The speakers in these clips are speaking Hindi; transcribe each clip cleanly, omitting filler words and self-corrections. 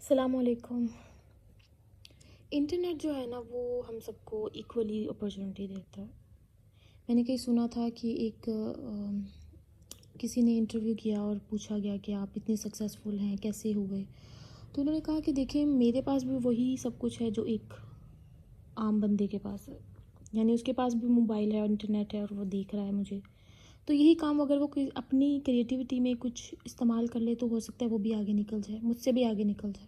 अस्सलामुअलैकुम। इंटरनेट जो है ना वो हम सबको इक्वली अपॉर्चुनिटी देता है। मैंने कहीं सुना था कि किसी ने इंटरव्यू किया और पूछा गया कि आप इतने सक्सेसफुल हैं, कैसे हुए? तो उन्होंने कहा कि देखिए मेरे पास भी वही सब कुछ है जो एक आम बंदे के पास है। यानी उसके पास भी मोबाइल है और इंटरनेट है और वो देख रहा है मुझे। तो यही काम अगर वो अपनी क्रिएटिविटी में कुछ इस्तेमाल कर ले तो हो सकता है वो भी आगे निकल जाए, मुझसे भी आगे निकल जाए।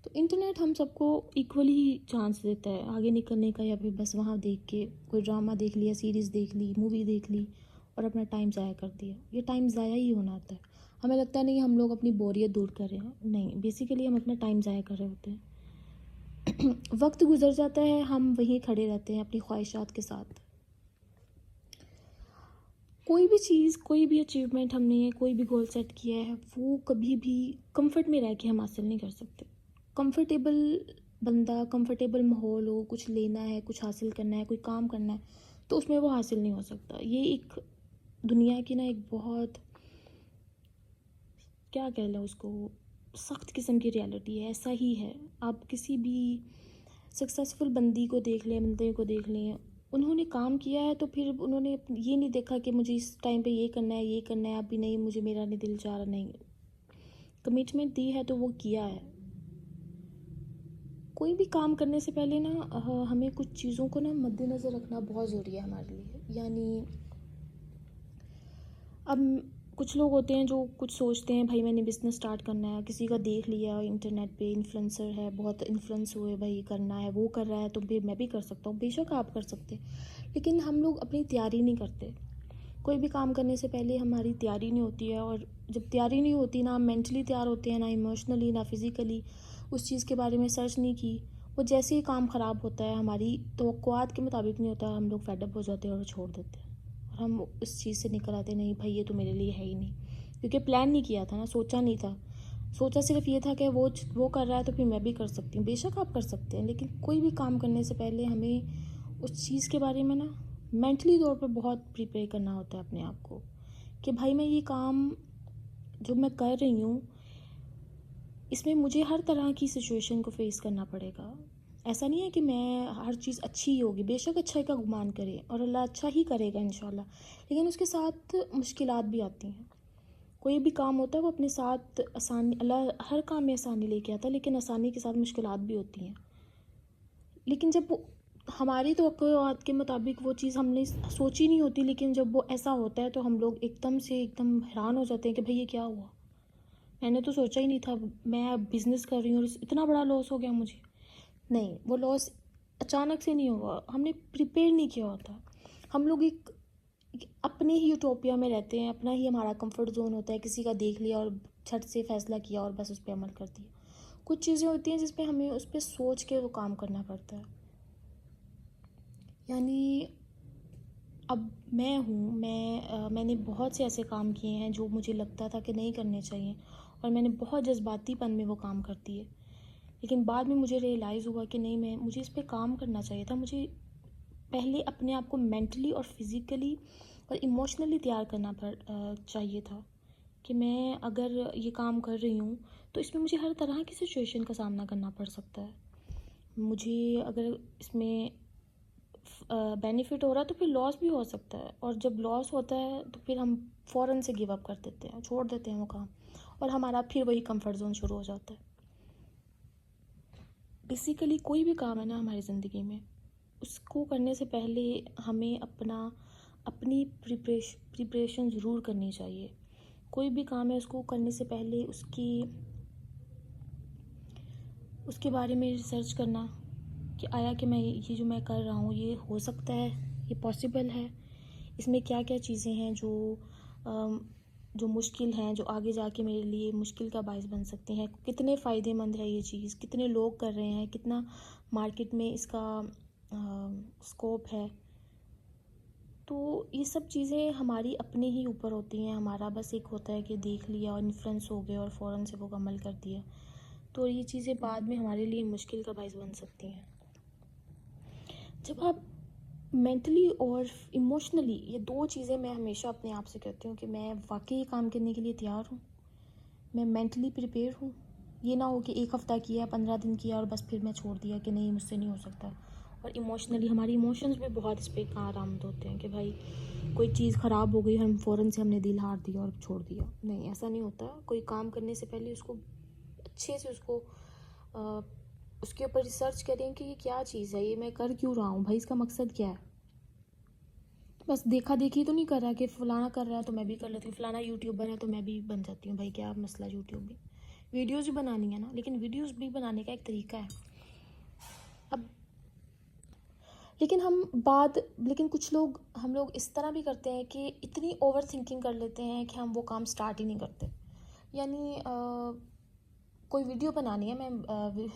तो इंटरनेट हम सबको इक्वली चांस देता है आगे निकलने का, या फिर बस वहाँ देख के कोई ड्रामा देख लिया, सीरीज़ देख ली, मूवी देख ली और अपना टाइम ज़ाया कर दिया। ये टाइम ज़ाया ही होना होता है। हमें लगता नहीं हम लोग अपनी बोरियत दूर कर रहे हैं, नहीं, बेसिकली हम अपना टाइम ज़ाया कर रहे होते हैं। वक्त गुजर जाता है, हम वहीं खड़े रहते हैं अपनी ख्वाहिशात के साथ। कोई भी चीज़, कोई भी अचीवमेंट हमने, कोई भी गोल सेट किया है, वो कभी भी कंफर्ट में रह के हम हासिल नहीं कर सकते। कंफर्टेबल बंदा, कंफर्टेबल माहौल हो, कुछ लेना है, कुछ हासिल करना है, कोई काम करना है, तो उसमें वो हासिल नहीं हो सकता। ये एक दुनिया की ना एक बहुत, क्या कह लें उसको, सख्त किस्म की रियलिटी है। ऐसा ही है। आप किसी भी सक्सेसफुल बंदे को देख लें, उन्होंने काम किया है तो फिर उन्होंने ये नहीं देखा कि मुझे इस टाइम पे ये करना है, ये करना है, अभी नहीं, मुझे मेरा नहीं दिल चाह रहा, नहीं, कमिटमेंट दी है तो वो किया है। कोई भी काम करने से पहले ना हमें कुछ चीज़ों को ना मद्देनज़र रखना बहुत ज़रूरी है हमारे लिए। यानी अब कुछ लोग होते हैं जो कुछ सोचते हैं, भाई मैंने बिज़नेस स्टार्ट करना है, किसी का देख लिया इंटरनेट पे, इन्फ्लुएंसर है, बहुत इन्फ्लुएंस हुए, भाई करना है, वो कर रहा है तो फिर मैं भी कर सकता हूँ। बेशक आप कर सकते हैं, लेकिन हम लोग अपनी तैयारी नहीं करते। कोई भी काम करने से पहले हमारी तैयारी नहीं होती है, और जब तैयारी नहीं होती, ना हम मेंटली तैयार होते हैं, ना इमोशनली, ना फिज़िकली, उस चीज़ के बारे में सर्च नहीं की, वो जैसे ही काम ख़राब होता है, हमारी तवक्कुआत के मुताबिक नहीं होता, हम लोग फेड अप हो जाते हैं और छोड़ देते हैं। और हम उस चीज़ से निकल आते, नहीं भाई ये तो मेरे लिए है ही नहीं, क्योंकि प्लान नहीं किया था ना, सोचा नहीं था। सोचा सिर्फ ये था कि वो कर रहा है तो फिर मैं भी कर सकती हूँ। बेशक आप कर सकते हैं, लेकिन कोई भी काम करने से पहले हमें उस चीज़ के बारे में ना मेंटली तौर पर बहुत प्रिपेयर करना होता है अपने आप को, कि भाई मैं ये काम जो मैं कर रही हूँ, इसमें मुझे हर तरह की सिचुएशन को फेस करना पड़ेगा। ऐसा नहीं है कि मैं हर चीज़ अच्छी ही होगी, बेशक अच्छाई का गुमान करें और अल्लाह अच्छा ही करेगा इंशाल्लाह, लेकिन उसके साथ मुश्किलात भी आती हैं। कोई भी काम होता है वो अपने साथ आसानी, अल्लाह हर काम में आसानी लेके आता है, लेकिन आसानी के साथ मुश्किलात भी होती हैं। लेकिन जब वो हमारी तवक्कुआत के मुताबिक वो चीज़ हमने सोची नहीं होती, लेकिन जब वो ऐसा होता है तो हम लोग एकदम से एकदम हैरान हो जाते हैं कि भाई ये क्या हुआ, मैंने तो सोचा ही नहीं था, मैं अब बिज़नेस कर रही हूँ और इतना बड़ा लॉस हो गया मुझे। नहीं, वो लॉस अचानक से नहीं हुआ, हमने प्रिपेयर नहीं किया होता। हम लोग एक अपने ही यूटोपिया में रहते हैं, अपना ही हमारा कंफर्ट जोन होता है, किसी का देख लिया और झट से फैसला किया और बस उस पर अमल कर दिया। कुछ चीज़ें होती हैं जिस पे हमें उस पर सोच के वो काम करना पड़ता है। यानी अब मैं हूँ, मैंने बहुत से ऐसे काम किए हैं जो मुझे लगता था कि नहीं करने चाहिए, और मैंने बहुत जज्बातीपन में वो काम कर दिए। लेकिन बाद में मुझे रियलाइज़ हुआ कि नहीं, मुझे इस पे काम करना चाहिए था। मुझे पहले अपने आप को मेंटली और फिज़िकली और इमोशनली तैयार करना चाहिए था, कि मैं अगर ये काम कर रही हूँ तो इसमें मुझे हर तरह की सिचुएशन का सामना करना पड़ सकता है। मुझे अगर इसमें बेनिफिट हो रहा है तो फिर लॉस भी हो सकता है, और जब लॉस होता है तो फिर हम फ़ौरन से गिव अप कर देते हैं, छोड़ देते हैं वो काम, और हमारा फिर वही कंफर्ट जोन शुरू हो जाता है। बेसिकली कोई भी काम है ना हमारी ज़िंदगी में, उसको करने से पहले हमें अपनी प्रिपरेशन ज़रूर करनी चाहिए। कोई भी काम है उसको करने से पहले उसके बारे में रिसर्च करना, कि आया कि मैं ये जो मैं कर रहा हूँ ये हो सकता है, ये पॉसिबल है, इसमें क्या क्या चीज़ें हैं जो मुश्किल हैं, जो आगे जाके मेरे लिए मुश्किल का बायस बन सकती हैं, कितने फ़ायदेमंद है ये चीज़, कितने लोग कर रहे हैं, कितना मार्केट में इसका स्कोप है। तो ये सब चीज़ें हमारी अपने ही ऊपर होती हैं। हमारा बस एक होता है कि देख लिया और इन्फ्लुएंस हो गए और फ़ौरन से वो अमल कर दिया, तो ये चीज़ें बाद में हमारे लिए मुश्किल का बायस बन सकती हैं। जब आप मेंटली और इमोशनली, ये दो चीज़ें मैं हमेशा अपने आप से कहती हूँ कि मैं वाकई काम करने के लिए तैयार हूँ, मैं मेंटली प्रिपेयर हूँ, ये ना हो कि एक हफ़्ता किया, 15 दिन किया और बस फिर मैं छोड़ दिया कि नहीं मुझसे नहीं हो सकता। और इमोशनली हमारी इमोशंस भी बहुत इस पे आरामद होते हैं कि भाई कोई चीज़ ख़राब हो गई, हम फ़ौरन से हमने दिल हार दिया और छोड़ दिया। नहीं, ऐसा नहीं होता। कोई काम करने से पहले उसको अच्छे से अ, उसके ऊपर रिसर्च करें कि ये क्या चीज़ है, ये मैं कर क्यों रहा हूँ भाई, इसका मकसद क्या है। बस देखा देखी तो नहीं कर रहा कि फ़लाना कर रहा है तो मैं भी कर लेती हूँ, फ़लाना यूट्यूबर है तो मैं भी बन जाती हूँ। भाई क्या मसला, यूट्यूब भी वीडियोज़ भी बनानी है ना, लेकिन वीडियोज़ भी बनाने का एक तरीका है। अब लेकिन कुछ लोग, हम लोग इस तरह भी करते हैं कि इतनी ओवर थिंकिंग कर लेते हैं कि हम वो काम स्टार्ट ही नहीं करते। यानी कोई वीडियो बनानी है, मैं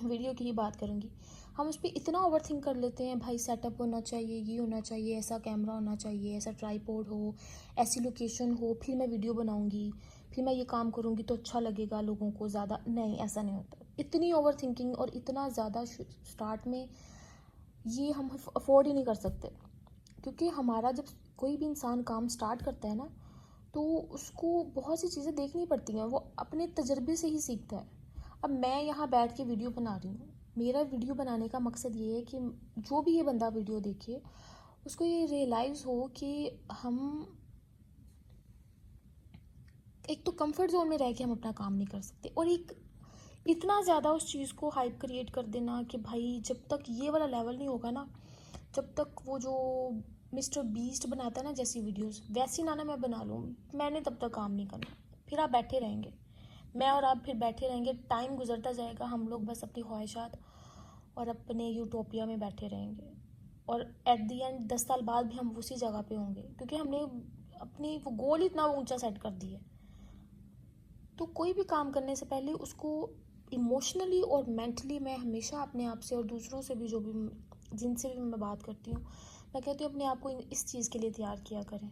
वीडियो की ही बात करूँगी, हम उस पर इतना ओवर थिंक कर लेते हैं, भाई सेटअप होना चाहिए, ये होना चाहिए, ऐसा कैमरा होना चाहिए, ऐसा ट्राईपॉड हो, ऐसी लोकेशन हो, फिर मैं वीडियो बनाऊँगी, फिर मैं ये काम करूँगी तो अच्छा लगेगा लोगों को ज़्यादा। नहीं, ऐसा नहीं होता। इतनी ओवर थिंकिंग और इतना ज़्यादा स्टार्ट में ये हम अफोर्ड ही नहीं कर सकते, क्योंकि हमारा जब कोई भी इंसान काम स्टार्ट करता है ना, तो उसको बहुत सी चीज़ें देखनी पड़ती हैं, वो अपने तजर्बे से ही सीखता है। अब मैं यहाँ बैठ के वीडियो बना रही हूँ, मेरा वीडियो बनाने का मकसद ये है कि जो भी ये बंदा वीडियो देखे उसको ये रियलाइज़ हो कि हम एक तो कंफर्ट जोन में रह के हम अपना काम नहीं कर सकते, और एक इतना ज़्यादा उस चीज़ को हाइप क्रिएट कर देना कि भाई जब तक ये वाला लेवल नहीं होगा ना, जब तक वो जो मिस्टर बीस्ट बनाता है ना जैसी वीडियोस वैसी ना मैं बना लूँ, मैंने तब तक काम नहीं करना। फिर आप बैठे रहेंगे, मैं और आप फिर बैठे रहेंगे, टाइम गुजरता जाएगा, हम लोग बस अपनी ख्वाहिशात और अपने यूटोपिया में बैठे रहेंगे, और एट दी एंड 10 साल बाद भी हम उसी जगह पे होंगे, क्योंकि हमने अपनी वो गोल ही इतना ऊंचा सेट कर दिया। तो कोई भी काम करने से पहले उसको इमोशनली और मेंटली, मैं हमेशा अपने आप से और दूसरों से भी, जो भी जिनसे भी मैं बात करती हूँ, मैं कहती हूँ अपने आप को इस चीज़ के लिए तैयार किया करें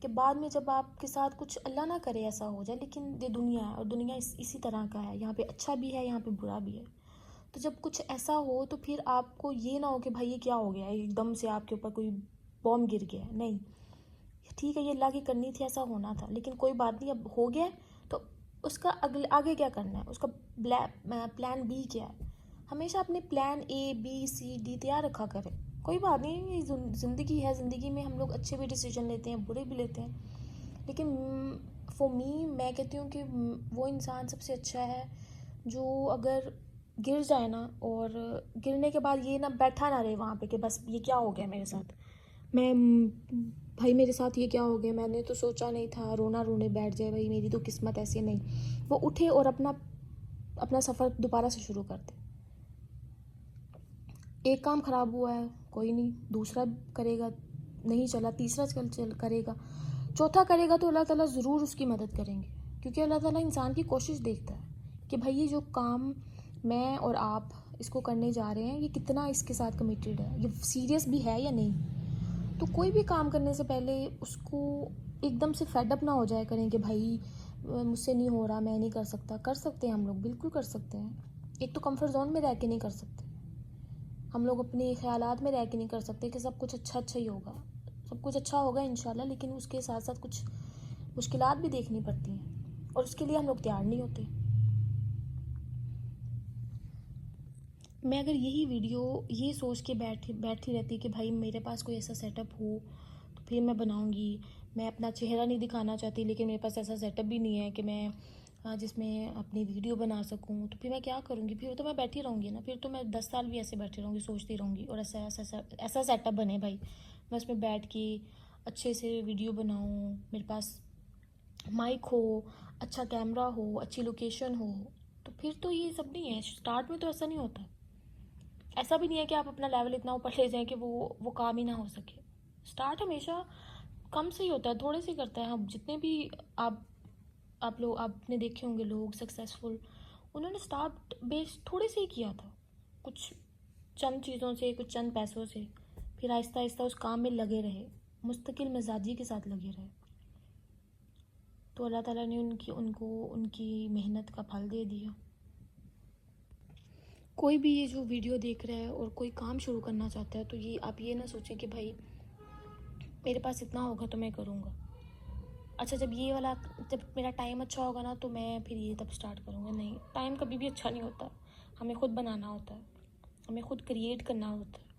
कि बाद में जब आपके साथ कुछ, अल्लाह ना करे ऐसा हो जाए, लेकिन ये दुनिया है और दुनिया इसी तरह का है, यहाँ पे अच्छा भी है, यहाँ पे बुरा भी है। तो जब कुछ ऐसा हो तो फिर आपको ये ना हो कि भाई ये क्या हो गया, एकदम से आपके ऊपर कोई बॉम्ब गिर गया। नहीं, ठीक है, ये अल्लाह की करनी थी, ऐसा होना था, लेकिन कोई बात नहीं, अब हो गया। तो उसका अगले आगे क्या करना है, उसका प्लान बी क्या है। हमेशा अपने plan A B C D तैयार रखा करें। कोई बात नहीं, ये ज़िंदगी है, ज़िंदगी में हम लोग अच्छे भी डिसीजन लेते हैं, बुरे भी लेते हैं, लेकिन फॉर मी, मैं कहती हूँ कि वो इंसान सबसे अच्छा है जो अगर गिर जाए ना, और गिरने के बाद ये ना बैठा ना रहे वहाँ पे कि बस ये क्या हो गया मेरे साथ, मैं भाई मेरे साथ ये क्या हो गया, मैंने तो सोचा नहीं था, रोना रोने बैठ जाए, भाई मेरी तो किस्मत ऐसी नहीं। वो उठे और अपना अपना सफ़र दोबारा से शुरू कर दे। एक काम ख़राब हुआ है, कोई नहीं, दूसरा करेगा, नहीं चला, तीसरा चल करेगा, चौथा करेगा, तो अल्लाह ताला ज़रूर उसकी मदद करेंगे, क्योंकि अल्लाह ताला इंसान की कोशिश देखता है कि भाई ये जो काम मैं और आप इसको करने जा रहे हैं, ये कितना इसके साथ कमिटेड है, ये सीरियस भी है या नहीं। तो कोई भी काम करने से पहले उसको एकदम से फेडअप ना हो जाए करें कि भाई मुझसे नहीं हो रहा, मैं नहीं कर सकता। कर सकते हैं हम लोग, बिल्कुल कर सकते हैं। एक तो कंफर्ट जोन में रह के नहीं कर सकते हम लोग, अपने ख्यालात में रह के नहीं कर सकते कि सब कुछ अच्छा अच्छा ही होगा। सब कुछ अच्छा होगा इंशाल्लाह, लेकिन उसके साथ साथ कुछ मुश्किलात भी देखनी पड़ती हैं, और उसके लिए हम लोग तैयार नहीं होते। मैं अगर यही वीडियो ये सोच के बैठी रहती कि भाई मेरे पास कोई ऐसा सेटअप हो तो फिर मैं बनाऊंगी, मैं अपना चेहरा नहीं दिखाना चाहती, लेकिन मेरे पास ऐसा सेटअप भी नहीं है कि मैं जिसमें अपनी वीडियो बना सकूं, तो फिर मैं क्या करूंगी, फिर तो मैं बैठी रहूंगी ना, फिर तो मैं 10 साल भी ऐसे बैठी रहूंगी, सोचती रहूंगी, और ऐसा सेटअप बने भाई, मैं उसमें बैठ के अच्छे से वीडियो बनाऊँ, मेरे पास माइक हो, अच्छा कैमरा हो, अच्छी लोकेशन हो। तो फिर तो ये सब नहीं है, स्टार्ट में तो ऐसा नहीं होता। ऐसा भी नहीं है कि आप अपना लेवल इतना ऊपर ले जाएं कि वो काम ही ना हो सके। स्टार्ट हमेशा कम से ही होता है, थोड़े से करता है। हम जितने भी आप लोग आपने देखे होंगे लोग सक्सेसफुल, उन्होंने स्टार्ट बेस थोड़े से ही किया था, कुछ चंद चीज़ों से, कुछ चंद पैसों से, फिर आहिस्ता आहिस्ता उस काम में लगे रहे, मुस्तकिल मिजाजी के साथ लगे रहे, तो अल्लाह ताला ने उनको उनकी मेहनत का फल दे दिया। कोई भी ये जो वीडियो देख रहा है और कोई काम शुरू करना चाहता है, तो ये आप ये ना सोचें कि भाई मेरे पास इतना होगा तो मैं करूँगा। अच्छा जब मेरा टाइम अच्छा होगा ना तो मैं फिर ये तब स्टार्ट करूँगा। नहीं, टाइम कभी भी अच्छा नहीं होता, हमें खुद बनाना होता है, हमें खुद क्रिएट करना होता है।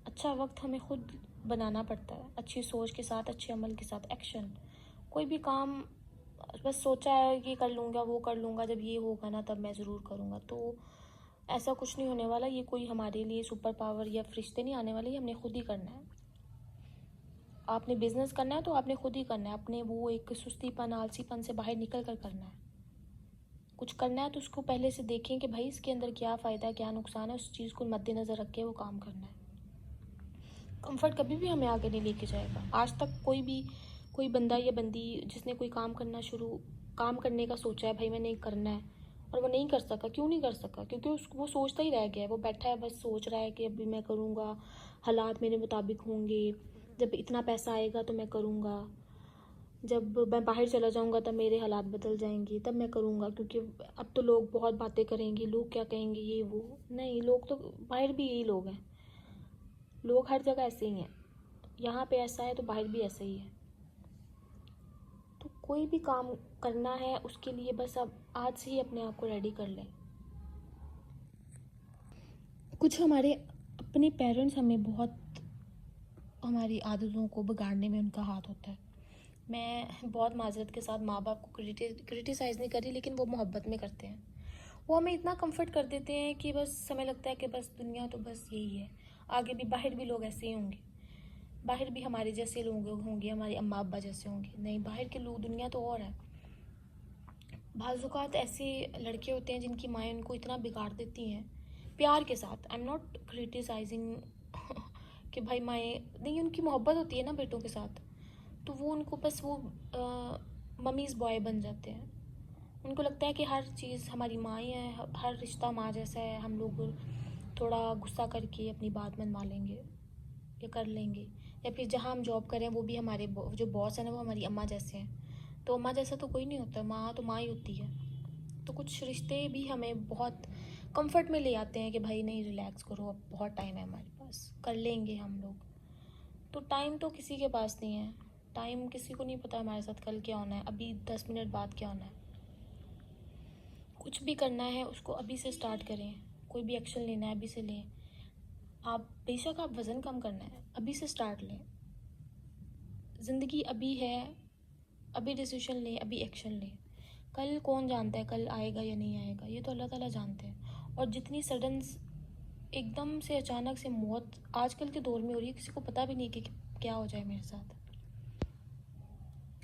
अच्छा वक्त हमें खुद बनाना पड़ता है, अच्छी सोच के साथ, अच्छे अमल के साथ। एक्शन, कोई भी काम बस सोचा है कि कर लूँगा, वो कर लूँगा, जब ये होगा ना तब मैं ज़रूर करूँगा, तो ऐसा कुछ नहीं होने वाला। ये कोई हमारे लिए सुपर पावर या फरिश्ते नहीं आने वाले, ये हमने खुद ही करना है। आपने बिजनेस करना है तो आपने खुद ही करना है, अपने वो एक सुस्तीपन, आलसीपन से बाहर निकल कर करना है। कुछ करना है तो उसको पहले से देखें कि भाई इसके अंदर क्या फ़ायदा है, क्या नुकसान है, उस चीज़ को मद्देनज़र रख के वो काम करना है। कंफर्ट कभी भी हमें आगे नहीं लेके जाएगा। आज तक कोई बंदा या बंदी जिसने कोई काम करने का सोचा है, भाई मैंने करना है, और वो नहीं कर सका। क्यों नहीं कर सका? क्योंकि उसको वो सोचता ही रह गया है, वो बैठा है बस सोच रहा है कि अभी मैं करूँगा, हालात मेरे मुताबिक होंगे, जब इतना पैसा आएगा तो मैं करूँगा, जब मैं बाहर चला जाऊँगा तब मेरे हालात बदल जाएंगे, तब मैं करूँगा, क्योंकि अब तो लोग बहुत बातें करेंगे, लोग क्या कहेंगे, ये वो। नहीं, लोग तो बाहर भी यही लोग हैं, लोग हर जगह ऐसे ही हैं। यहाँ पे ऐसा है तो बाहर भी ऐसा ही है। तो कोई भी काम करना है उसके लिए बस अब आज से ही अपने आप को रेडी कर लें। कुछ हमारे अपने पेरेंट्स हमें बहुत, हमारी आदतों को बिगाड़ने में उनका हाथ होता है। मैं बहुत माजरत के साथ माँ बाप को क्रिटिसाइज़ नहीं कर रही, लेकिन वो मोहब्बत में करते हैं। वो हमें इतना कंफर्ट कर देते हैं कि बस हमें लगता है कि बस दुनिया तो बस यही है, आगे भी बाहर भी लोग ऐसे ही होंगे, बाहर भी हमारे जैसे लोग होंगे, हमारे अम्मा अब्बा जैसे होंगे। नहीं, बाहर के लोग, दुनिया तो और है। बाज़ ऐसे लड़के होते हैं जिनकी माएँ उनको इतना बिगाड़ देती हैं प्यार के साथ। आई एम नॉट क्रिटिसाइजिंग कि भाई माएँ नहीं, उनकी मोहब्बत होती है ना बेटों के साथ, तो वो उनको बस वो मम्मीज़ बॉय बन जाते हैं। उनको लगता है कि हर चीज़ हमारी माँ ही है, हर रिश्ता माँ जैसा है, हम लोग थोड़ा गुस्सा करके अपनी बात मनवा लेंगे या कर लेंगे। या फिर जहाँ हम जॉब करें वो भी हमारे जो बॉस है ना वो हमारी अम्मा जैसे हैं। तो अम्मा जैसा तो कोई नहीं होता, माँ तो माँ ही होती है। तो कुछ रिश्ते भी हमें बहुत कंफर्ट में ले आते हैं कि भाई नहीं, रिलैक्स करो, अब बहुत टाइम है हमारे पास, कर लेंगे हम लोग। तो टाइम तो किसी के पास नहीं है, टाइम किसी को नहीं पता हमारे साथ कल क्या होना है, अभी 10 मिनट बाद क्या होना है। कुछ भी करना है उसको अभी से स्टार्ट करें, कोई भी एक्शन लेना है अभी से लें। आप बेशक आप वज़न कम करना है, अभी से स्टार्ट लें। ज़िंदगी अभी है, अभी डिसीजन लें, अभी एक्शन लें। कल कौन जानता है कल आएगा या नहीं आएगा, ये तो अल्लाह ताला जानते हैं। और जितनी सडन एकदम से अचानक से मौत आजकल के दौर में हो रही है, किसी को पता भी नहीं कि क्या हो जाए मेरे साथ।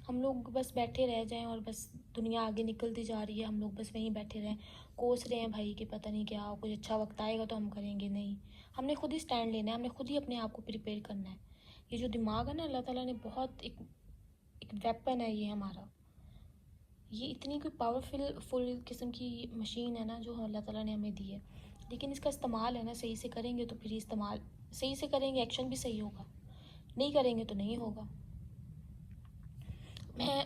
हम लोग बस बैठे रह जाएं और बस दुनिया आगे निकलती जा रही है, हम लोग बस वहीं बैठे रहें, कोस रहे हैं भाई कि पता नहीं क्या हो, कुछ अच्छा वक्त आएगा तो हम करेंगे। नहीं, हमने खुद ही स्टैंड लेना है, हमने खुद ही अपने आप को प्रिपेयर करना है। ये जो दिमाग है ना, अल्लाह ताला ने बहुत एक वेपन है ये हमारा। ये इतनी कोई पावरफुल किस्म की मशीन है ना जो अल्लाह ताला ने हमें दी है, लेकिन इसका इस्तेमाल है ना सही से करेंगे तो फिर इस्तेमाल सही से करेंगे, एक्शन भी सही होगा, नहीं करेंगे तो नहीं होगा। मैं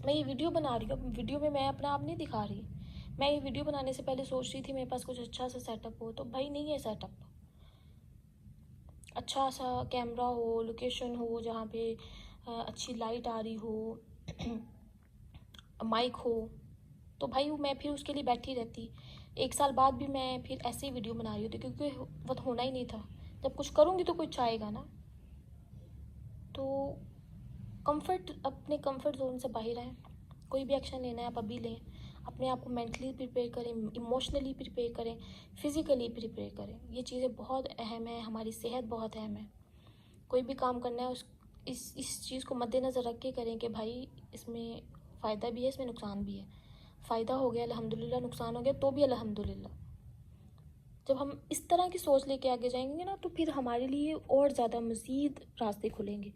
मैं ये वीडियो बना रही हूँ, वीडियो में मैं अपना आप नहीं दिखा रही। मैं ये वीडियो बनाने से पहले सोच रही थी मेरे पास कुछ अच्छा सा सेटअप हो, तो भाई नहीं है सेटअप। अच्छा सा कैमरा हो, लोकेशन हो जहाँ पे अच्छी लाइट आ रही हो, माइक हो, तो भाई मैं फिर उसके लिए बैठी रहती। 1 साल बाद भी मैं फिर ऐसे ही वीडियो बना रही होती, क्योंकि वो तो होना ही नहीं था। जब कुछ करूँगी तो कुछ आएगा ना। तो अपने कंफर्ट जोन से बाहर आएँ। कोई भी एक्शन लेना है आप अभी लें। अपने आप को मेंटली प्रिपेयर करें, इमोशनली प्रिपेयर करें, फिज़िकली प्रिपेयर करें। ये चीज़ें बहुत अहम है, हमारी सेहत बहुत अहम है। कोई भी काम करना है इस चीज़ को मद्देनज़र रख के करें कि भाई इसमें फ़ायदा भी है, इसमें नुकसान भी है। फ़ायदा हो गया अल्हम्दुलिल्लाह, नुकसान हो गया तो भी अल्हम्दुलिल्लाह। जब हम इस तरह की सोच लेके आगे जाएंगे ना तो फिर हमारे लिए और ज़्यादा मज़ीद रास्ते खुलेंगे।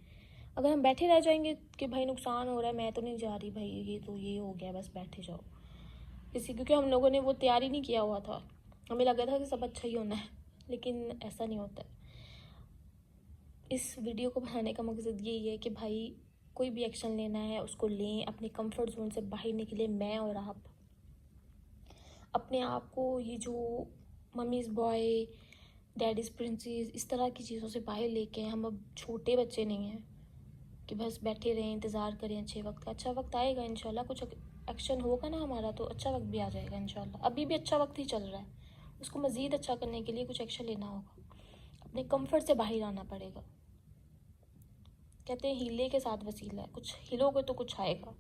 अगर हम बैठे रह जाएंगे कि भाई नुकसान हो रहा है, मैं तो नहीं जा रही भाई, ये तो ये हो गया, बस बैठे जाओ क्योंकि हम लोगों ने वो तैयारी नहीं किया हुआ था, हमें लगा था कि सब अच्छा ही होना है, लेकिन ऐसा नहीं होता है। इस वीडियो को बनाने का मकसद यही है कि भाई कोई भी एक्शन लेना है उसको लें, अपने कंफर्ट जोन से बाहर निकले। मैं और आप अपने आप को ये जो मम्मीज़ बॉय, डैडीज़ प्रिंसेस, इस तरह की चीज़ों से बाहर लेके, हम अब छोटे बच्चे नहीं हैं कि बस बैठे रहें, इंतज़ार करें अच्छे वक्त का। अच्छा वक्त आएगा इंशाल्लाह, कुछ एक्शन होगा ना हमारा तो अच्छा वक्त भी आ जाएगा इंशाल्लाह। अभी भी अच्छा वक्त ही चल रहा है, उसको मज़ीद अच्छा करने के लिए कुछ एक्शन लेना होगा, अपने कंफर्ट से बाहर आना पड़ेगा। कहते हैं हीले के साथ वसीला है, कुछ हिलोगे तो कुछ आएगा।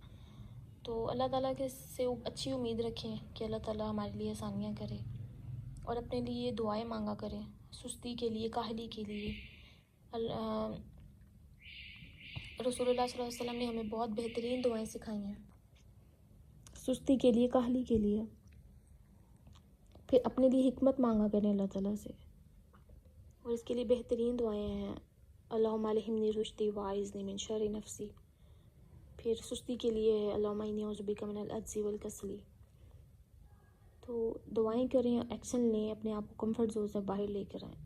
तो अल्लाह ताला के से अच्छी उम्मीद रखें कि अल्लाह ताला हमारे लिए आसानियाँ करे और अपने लिए दुआएं मांगा करें, सुस्ती के लिए, काहली के लिए। रसूलुल्लाह सल्लल्लाहु अलैहि वसल्लम ने हमें बहुत बेहतरीन दुआएं सिखाई हैं, सुस्ती के लिए, काहली के लिए। फिर अपने लिए हिकमत मांगा करें अल्लाह ताला से, और इसके लिए बेहतरीन दुआएं हैं, अल्लाहुम्मा अलहिमनी रुश्दी वाइज़नी मिन शर्रि नफ्सी। फिर सुस्ती के लिए है अल्लाहुम्मा इन्नी औज़ु बिका मिनल अज्ज़ि वल कसली। तो दुआएं करें, एक्शन लें, अपने आप को कंफर्ट जोन से बाहर लेकर आएँ।